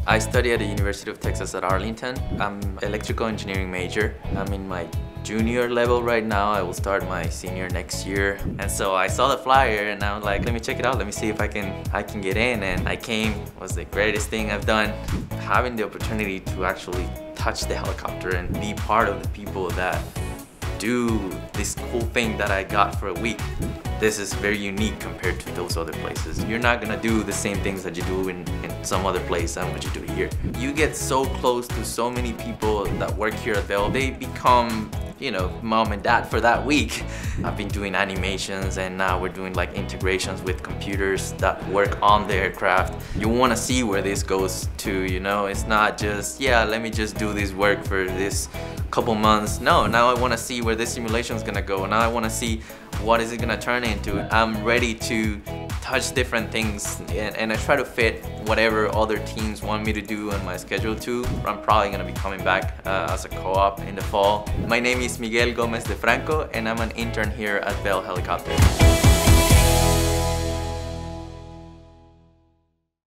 I study at the University of Texas at Arlington. I'm electrical engineering major. I'm in my junior level right now. I will start my senior next year. And so I saw the flyer and I was like, let me check it out. Let me see if I can get in. And I came. It was the greatest thing I've done. Having the opportunity to actually touch the helicopter and be part of the people that do this cool thing that I got for a week. This is very unique compared to those other places. You're not gonna do the same things that you do in some other place and what you do here. You get so close to so many people that work here at Bell. They become, you know, mom and dad for that week. I've been doing animations and now we're doing like integrations with computers that work on the aircraft. You wanna see where this goes to, you know? It's not just, yeah, let me just do this work for this couple months. No, now I wanna see where this simulation is gonna go. Now I wanna see what is it gonna turn into. I'm ready to touch different things and I try to fit whatever other teams want me to do on my schedule too. I'm probably gonna be coming back as a co-op in the fall. My name is Miguel Gomez de Franco and I'm an intern here at Bell Helicopter.